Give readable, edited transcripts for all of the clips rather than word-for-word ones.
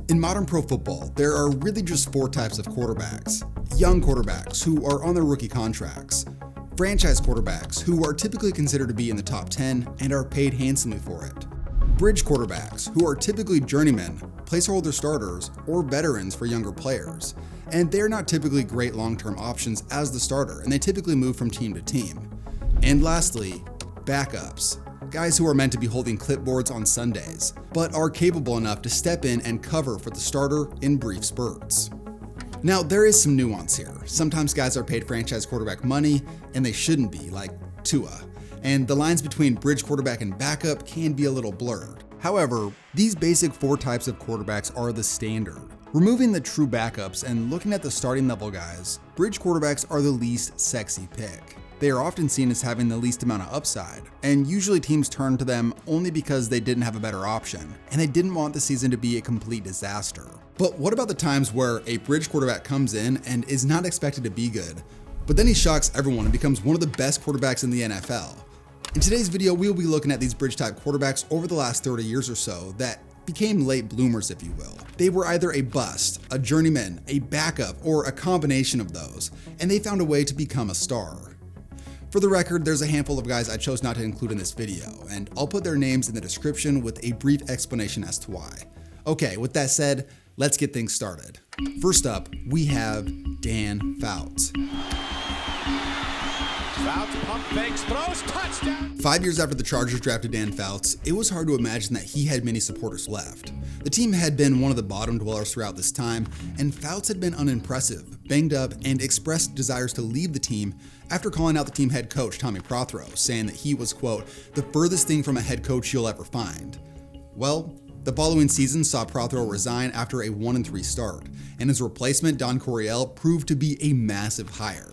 In modern pro football, there are really just four types of quarterbacks. Young quarterbacks who are on their rookie contracts. Franchise quarterbacks who are typically considered to be in the top 10 and are paid handsomely for it. Bridge quarterbacks who are typically journeymen, placeholder starters, or veterans for younger players. And they're not typically great long-term options as the starter, and they typically move from team to team. And lastly, backups. Guys who are meant to be holding clipboards on Sundays, but are capable enough to step in and cover for the starter in brief spurts. Now, there is some nuance here. Sometimes guys are paid franchise quarterback money, and they shouldn't be, like Tua. And the lines between bridge quarterback and backup can be a little blurred. However, these basic four types of quarterbacks are the standard. Removing the true backups and looking at the starting level guys, bridge quarterbacks are the least sexy pick. They are often seen as having the least amount of upside, and usually teams turn to them only because they didn't have a better option, and they didn't want the season to be a complete disaster. But what about the times where a bridge quarterback comes in and is not expected to be good, but then he shocks everyone and becomes one of the best quarterbacks in the NFL? In today's video, we will be looking at these bridge type quarterbacks over the last 30 years or so that became late bloomers, if you will. They were either a bust, a journeyman, a backup, or a combination of those, and they found a way to become a star. For the record, there's a handful of guys I chose not to include in this video, and I'll put their names in the description with a brief explanation as to why. Okay, with that said, let's get things started. First up, we have Dan Fouts. Fouts pump fakes, throws, touchdown! 5 years after the Chargers drafted Dan Fouts, it was hard to imagine that he had many supporters left. The team had been one of the bottom dwellers throughout this time, and Fouts had been unimpressive, banged up, and expressed desires to leave the team after calling out the team head coach Tommy Prothro, saying that he was, quote, the furthest thing from a head coach you'll ever find. Well, the following season saw Prothro resign after a 1-3 start, and his replacement, Don Coryell, proved to be a massive hire.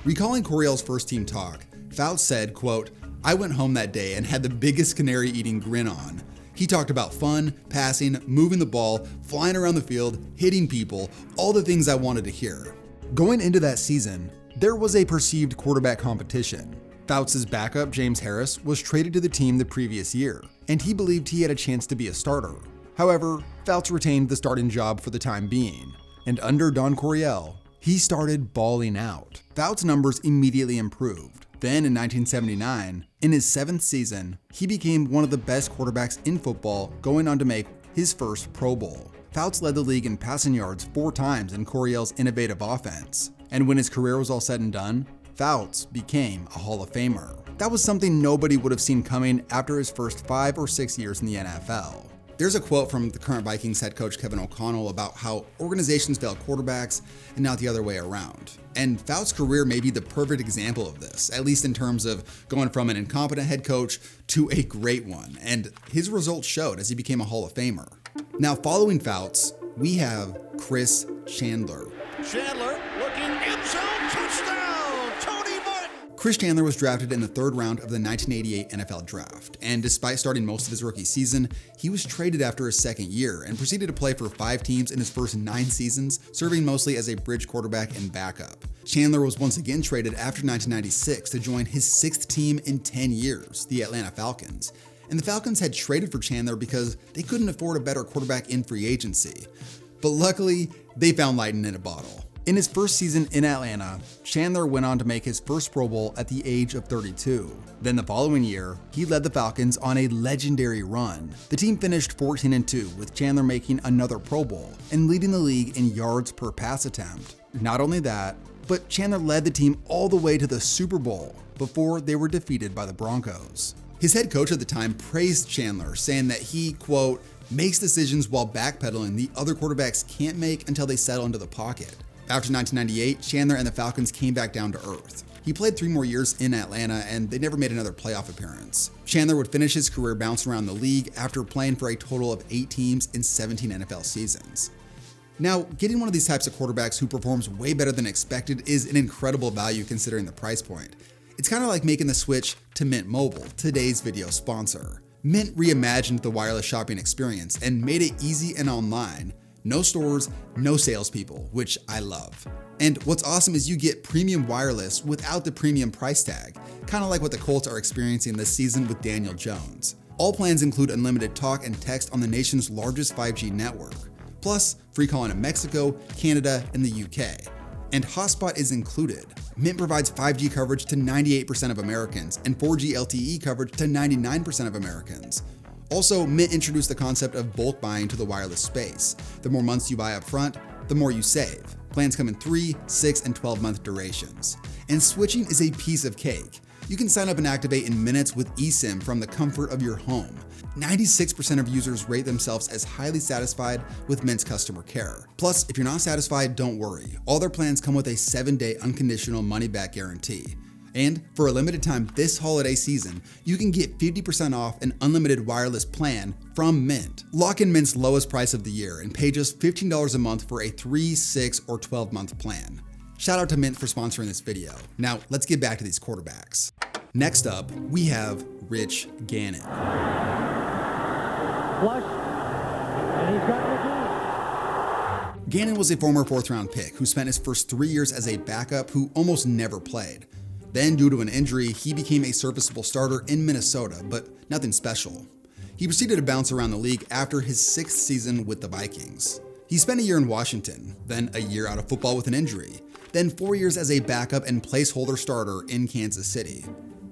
Recalling Coryell's first team talk, Fouts said, quote, I went home that day and had the biggest canary eating grin on. He talked about fun, passing, moving the ball, flying around the field, hitting people, all the things I wanted to hear. Going into that season, there was a perceived quarterback competition. Fouts' backup, James Harris, was traded to the team the previous year, and he believed he had a chance to be a starter. However, Fouts retained the starting job for the time being, and under Don Coryell, he started balling out. Fouts' numbers immediately improved. Then in 1979, in his 7th season, he became one of the best quarterbacks in football, going on to make his first Pro Bowl. Fouts led the league in passing yards 4 times in Coryell's innovative offense. And when his career was all said and done, Fouts became a Hall of Famer. That was something nobody would have seen coming after his first 5 or 6 years in the NFL. There's a quote from the current Vikings head coach Kevin O'Connell about how organizations fail quarterbacks and not the other way around. And Fouts' career may be the perfect example of this, at least in terms of going from an incompetent head coach to a great one. And his results showed as he became a Hall of Famer. Now, following Fouts, we have Chris Chandler. Chandler looking end zone, touchdown, Tony Martin! Chris Chandler was drafted in the 3rd round of the 1988 NFL Draft, and despite starting most of his rookie season, he was traded after his 2nd year and proceeded to play for 5 teams in his first 9 seasons, serving mostly as a bridge quarterback and backup. Chandler was once again traded after 1996 to join his 6th team in 10 years, the Atlanta Falcons. And the Falcons had traded for Chandler because they couldn't afford a better quarterback in free agency. But luckily, they found lightning in a bottle. In his first season in Atlanta, Chandler went on to make his first Pro Bowl at the age of 32. Then the following year, he led the Falcons on a legendary run. The team finished 14-2, with Chandler making another Pro Bowl and leading the league in yards per pass attempt. Not only that, but Chandler led the team all the way to the Super Bowl before they were defeated by the Broncos. His head coach at the time praised Chandler, saying that he, quote, makes decisions while backpedaling the other quarterbacks can't make until they settle into the pocket. After 1998, Chandler and the Falcons came back down to earth. He played 3 more years in Atlanta, and they never made another playoff appearance. Chandler would finish his career bouncing around the league after playing for a total of 8 teams in 17 NFL seasons. Now, getting one of these types of quarterbacks who performs way better than expected is an incredible value considering the price point. It's kind of like making the switch to Mint Mobile, today's video sponsor. Mint reimagined the wireless shopping experience and made it easy and online. No stores, no salespeople, which I love. And what's awesome is you get premium wireless without the premium price tag, kind of like what the Colts are experiencing this season with Daniel Jones. All plans include unlimited talk and text on the nation's largest 5G network, plus free calling in Mexico, Canada, and the UK. And Hotspot is included. Mint provides 5G coverage to 98% of Americans and 4G LTE coverage to 99% of Americans. Also, Mint introduced the concept of bulk buying to the wireless space. The more months you buy up front, the more you save. Plans come in 3, 6, and 12-month durations. And switching is a piece of cake. You can sign up and activate in minutes with eSIM from the comfort of your home. 96% of users rate themselves as highly satisfied with Mint's customer care. Plus, if you're not satisfied, don't worry. All their plans come with a 7-day unconditional money-back guarantee. And for a limited time this holiday season, you can get 50% off an unlimited wireless plan from Mint. Lock in Mint's lowest price of the year and pay just $15 a month for a 3, 6, or 12-month plan. Shout out to Mint for sponsoring this video. Now, let's get back to these quarterbacks. Next up, we have Rich Gannon. Flush, and he's got the game. Gannon was a former 4th-round pick who spent his first 3 years as a backup who almost never played. Then, due to an injury, he became a serviceable starter in Minnesota, but nothing special. He proceeded to bounce around the league after his 6th season with the Vikings. He spent a year in Washington, then a year out of football with an injury, then 4 years as a backup and placeholder starter in Kansas City.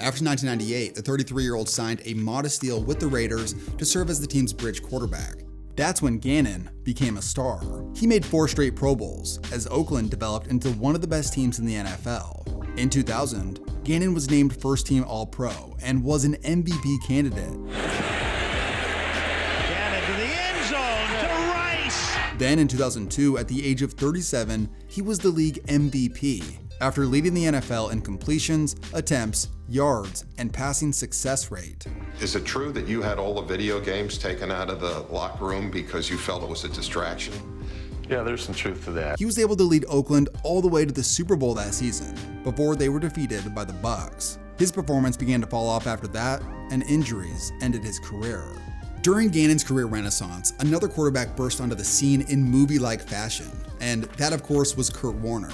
After 1998, the 33-year-old signed a modest deal with the Raiders to serve as the team's bridge quarterback. That's when Gannon became a star. He made 4 straight Pro Bowls, as Oakland developed into one of the best teams in the NFL. In 2000, Gannon was named first-team All-Pro and was an MVP candidate. Gannon to the end zone to Rice. Then in 2002, at the age of 37, he was the league MVP after leading the NFL in completions, attempts, yards, and passing success rate. Is it true that you had all the video games taken out of the locker room because you felt it was a distraction? Yeah, there's some truth to that. He was able to lead Oakland all the way to the Super Bowl that season, before they were defeated by the Bucs. His performance began to fall off after that, and injuries ended his career. During Gannon's career renaissance, another quarterback burst onto the scene in movie-like fashion, and that of course was Kurt Warner.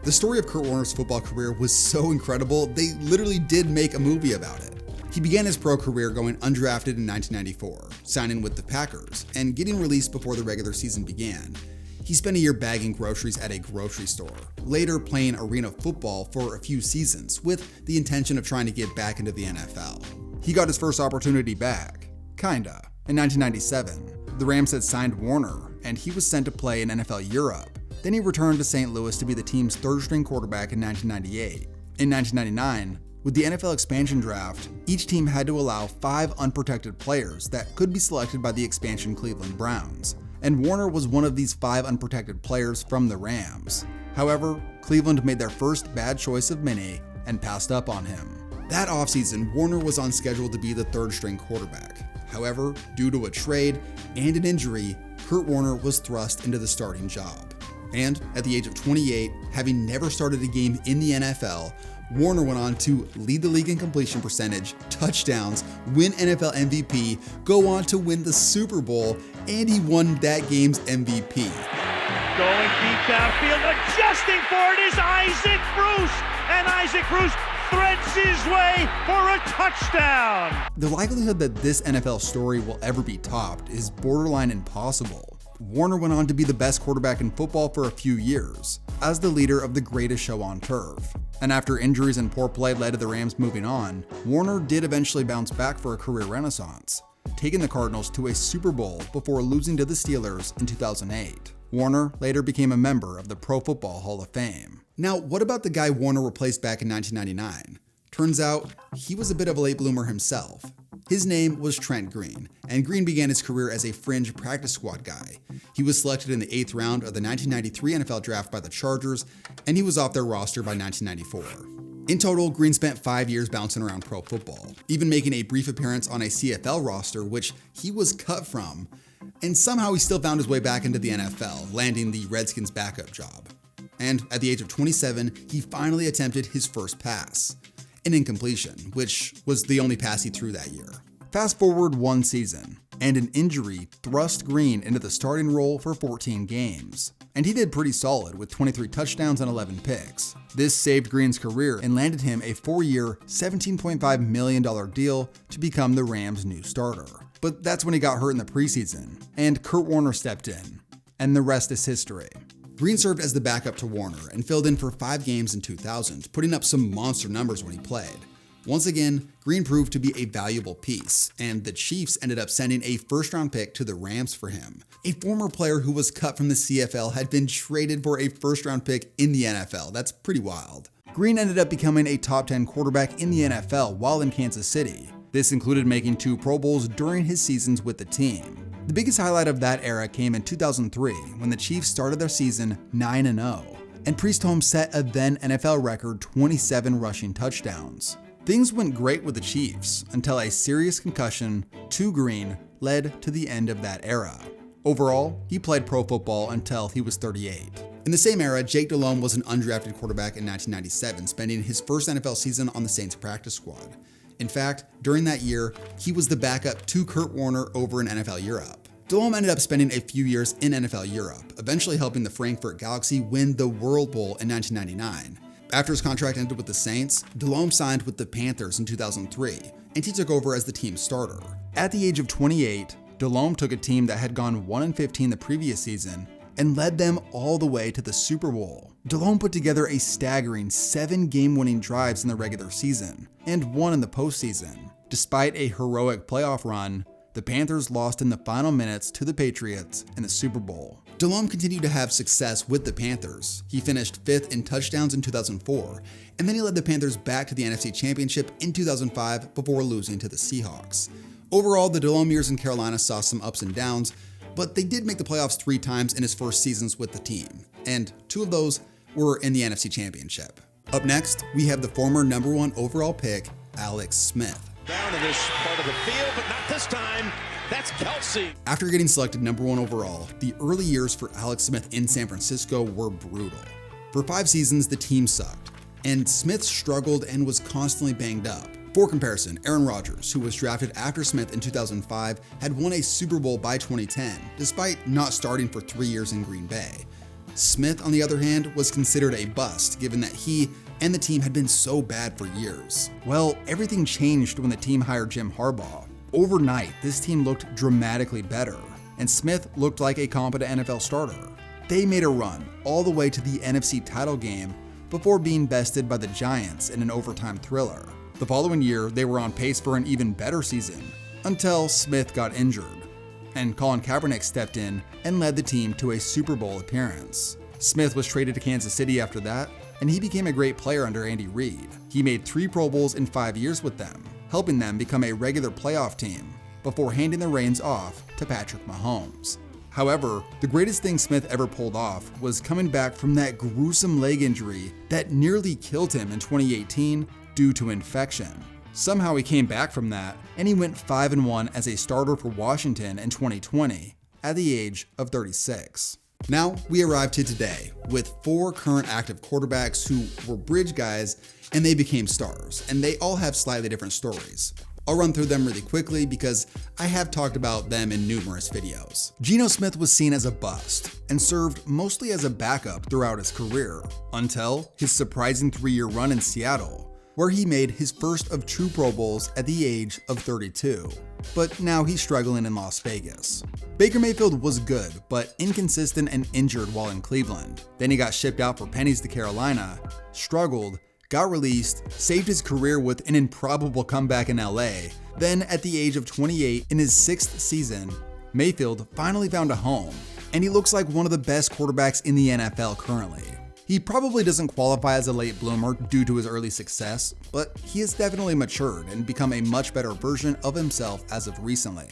The story of Kurt Warner's football career was so incredible, they literally did make a movie about it. He began his pro career going undrafted in 1994, signing with the Packers, and getting released before the regular season began. He spent a year bagging groceries at a grocery store, later playing arena football for a few seasons with the intention of trying to get back into the NFL. He got his first opportunity back, kinda, in 1997. The Rams had signed Warner, and he was sent to play in NFL Europe. Then he returned to St. Louis to be the team's 3rd-string quarterback in 1998. In 1999, with the NFL expansion draft, each team had to allow 5 unprotected players that could be selected by the expansion Cleveland Browns, and Warner was one of these 5 unprotected players from the Rams. However, Cleveland made their first bad choice of many and passed up on him. That offseason, Warner was on schedule to be the 3rd-string quarterback. However, due to a trade and an injury, Kurt Warner was thrust into the starting job. And at the age of 28, having never started a game in the NFL, Warner went on to lead the league in completion percentage, touchdowns, win NFL MVP, go on to win the Super Bowl, and he won that game's MVP. Going deep downfield, adjusting for it is Isaac Bruce, and Isaac Bruce threads his way for a touchdown. The likelihood that this NFL story will ever be topped is borderline impossible. Warner went on to be the best quarterback in football for a few years, as the leader of the greatest show on turf. And after injuries and poor play led to the Rams moving on, Warner did eventually bounce back for a career renaissance, taking the Cardinals to a Super Bowl before losing to the Steelers in 2008. Warner later became a member of the Pro Football Hall of Fame. Now, what about the guy Warner replaced back in 1999? Turns out, he was a bit of a late bloomer himself. His name was Trent Green, and Green began his career as a fringe practice squad guy. He was selected in the 8th round of the 1993 NFL Draft by the Chargers, and he was off their roster by 1994. In total, Green spent 5 years bouncing around pro football, even making a brief appearance on a CFL roster, which he was cut from, and somehow he still found his way back into the NFL, landing the Redskins' backup job. And at the age of 27, he finally attempted his first pass, an incompletion, which was the only pass he threw that year. Fast forward one season, and an injury thrust Green into the starting role for 14 games. And he did pretty solid with 23 touchdowns and 11 picks. This saved Green's career and landed him a 4-year, $17.5 million deal to become the Rams' new starter. But that's when he got hurt in the preseason, and Kurt Warner stepped in. and the rest is history. Green served as the backup to Warner and filled in for 5 games in 2000, putting up some monster numbers when he played. Once again, Green proved to be a valuable piece, and the Chiefs ended up sending a first-round pick to the Rams for him. A former player who was cut from the CFL had been traded for a first-round pick in the NFL. That's pretty wild. Green ended up becoming a top 10 quarterback in the NFL while in Kansas City. This included making 2 Pro Bowls during his seasons with the team. The biggest highlight of that era came in 2003 when the Chiefs started their season 9-0, and Priestholm set a then NFL record 27 rushing touchdowns. Things went great with the Chiefs until a serious concussion to Green led to the end of that era. Overall, he played pro football until he was 38. In the same era, Jake Delhomme was an undrafted quarterback in 1997, spending his first NFL season on the Saints practice squad. In fact, during that year, he was the backup to Kurt Warner over in NFL Europe. Delhomme ended up spending a few years in NFL Europe, eventually helping the Frankfurt Galaxy win the World Bowl in 1999. After his contract ended with the Saints, Delhomme signed with the Panthers in 2003, and he took over as the team's starter. At the age of 28, Delhomme took a team that had gone 1-15 the previous season and led them all the way to the Super Bowl. Delhomme put together a staggering 7 game-winning drives in the regular season and 1 in the postseason. Despite a heroic playoff run, the Panthers lost in the final minutes to the Patriots in the Super Bowl. Delhomme continued to have success with the Panthers. He finished 5th in touchdowns in 2004, and then he led the Panthers back to the NFC Championship in 2005 before losing to the Seahawks. Overall, the Delhomme years in Carolina saw some ups and downs, but they did make the playoffs 3 times in his first seasons with the team, and 2 of those were in the NFC Championship. Up next, we have the former number 1 overall pick, Alex Smith. Down to this part of the field, but not this time. That's Kelsey. After getting selected number 1 overall, the early years for Alex Smith in San Francisco were brutal. For 5 seasons, the team sucked, and Smith struggled and was constantly banged up. For comparison, Aaron Rodgers, who was drafted after Smith in 2005, had won a Super Bowl by 2010, despite not starting for 3 years in Green Bay. Smith, on the other hand, was considered a bust, given that he and the team had been so bad for years. Well, everything changed when the team hired Jim Harbaugh. Overnight, this team looked dramatically better, and Smith looked like a competent NFL starter. They made a run all the way to the NFC title game before being bested by the Giants in an overtime thriller. The following year, they were on pace for an even better season, until Smith got injured, and Colin Kaepernick stepped in and led the team to a Super Bowl appearance. Smith was traded to Kansas City after that, and he became a great player under Andy Reid. He made 3 Pro Bowls in 5 years with them, helping them become a regular playoff team, before handing the reins off to Patrick Mahomes. However, the greatest thing Smith ever pulled off was coming back from that gruesome leg injury that nearly killed him in 2018 due to infection. Somehow he came back from that, and he went 5-1 as a starter for Washington in 2020 at the age of 36. Now we arrive to today with 4 current active quarterbacks who were bridge guys and they became stars, and they all have slightly different stories. I'll run through them really quickly because I have talked about them in numerous videos. Geno Smith was seen as a bust and served mostly as a backup throughout his career until his surprising 3-year run in Seattle, where he made his first of 2 Pro Bowls at the age of 32. But now he's struggling in Las Vegas. Baker Mayfield was good, but inconsistent and injured while in Cleveland. Then he got shipped out for pennies to Carolina, struggled, got released, saved his career with an improbable comeback in LA. Then at the age of 28, in his 6th season, Mayfield finally found a home, and he looks like one of the best quarterbacks in the NFL currently. He probably doesn't qualify as a late bloomer due to his early success, but he has definitely matured and become a much better version of himself as of recently.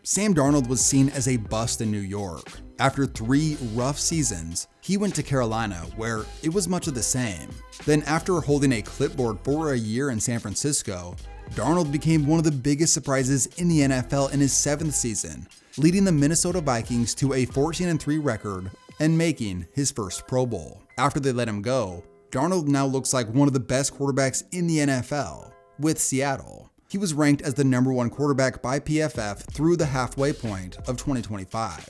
Sam Darnold was seen as a bust in New York. After 3 rough seasons, he went to Carolina, where it was much of the same. Then after holding a clipboard for a year in San Francisco, Darnold became one of the biggest surprises in the NFL in his 7th season, leading the Minnesota Vikings to a 14-3 record and making his first Pro Bowl. After they let him go, Darnold now looks like one of the best quarterbacks in the NFL with Seattle. He was ranked as the number 1 quarterback by PFF through the halfway point of 2025.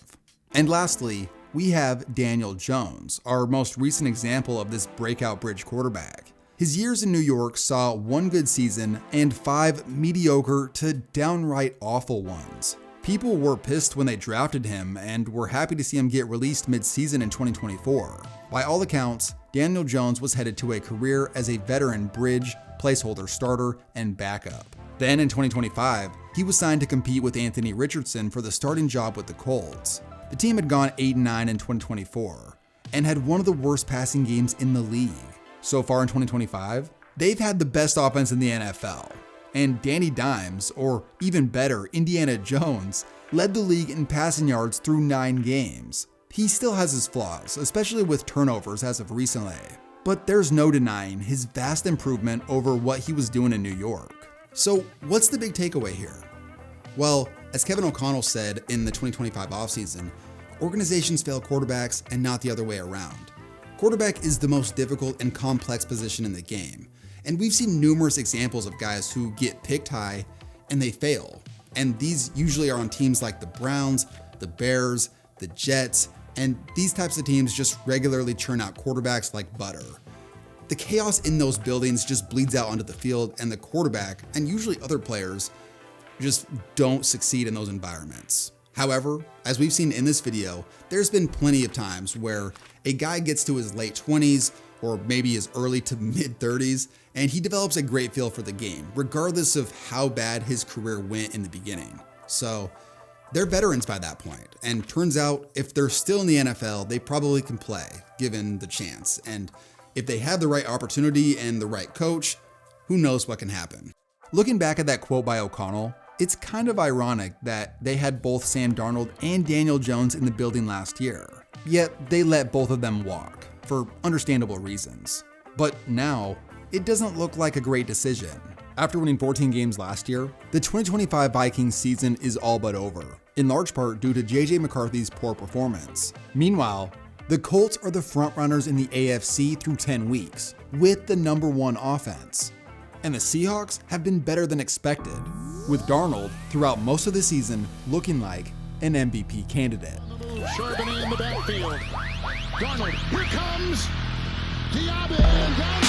And lastly, we have Daniel Jones, our most recent example of this breakout bridge quarterback. His years in New York saw 1 good season and 5 mediocre to downright awful ones. People were pissed when they drafted him and were happy to see him get released mid-season in 2024. By all accounts, Daniel Jones was headed to a career as a veteran bridge, placeholder starter, and backup. Then in 2025, he was signed to compete with Anthony Richardson for the starting job with the Colts. The team had gone 8-9 in 2024 and had one of the worst passing games in the league. So far in 2025, they've had the best offense in the NFL. And Danny Dimes, or even better, Indiana Jones, led the league in passing yards through 9 games. He still has his flaws, especially with turnovers as of recently, but there's no denying his vast improvement over what he was doing in New York. So what's the big takeaway here? Well, as Kevin O'Connell said in the 2025 offseason, organizations fail quarterbacks and not the other way around. Quarterback is the most difficult and complex position in the game. And we've seen numerous examples of guys who get picked high and they fail. And these usually are on teams like the Browns, the Bears, the Jets, and these types of teams just regularly churn out quarterbacks like butter. The chaos in those buildings just bleeds out onto the field, and the quarterback, and usually other players, just don't succeed in those environments. However, as we've seen in this video, there's been plenty of times where a guy gets to his late 20s or maybe his early to mid 30s, and he develops a great feel for the game, regardless of how bad his career went in the beginning. So they're veterans by that point, and turns out if they're still in the NFL, they probably can play, given the chance. And if they have the right opportunity and the right coach, who knows what can happen. Looking back at that quote by O'Connell, it's kind of ironic that they had both Sam Darnold and Daniel Jones in the building last year, yet they let both of them walk, for understandable reasons. But now, it doesn't look like a great decision. After winning 14 games last year, the 2025 Vikings season is all but over, in large part due to JJ McCarthy's poor performance. Meanwhile, the Colts are the frontrunners in the AFC through 10 weeks, with the #1 offense. And the Seahawks have been better than expected, with Darnold throughout most of the season looking like an MVP candidate. Charbonnet in the backfield. Darnold, here comes Diaby, and down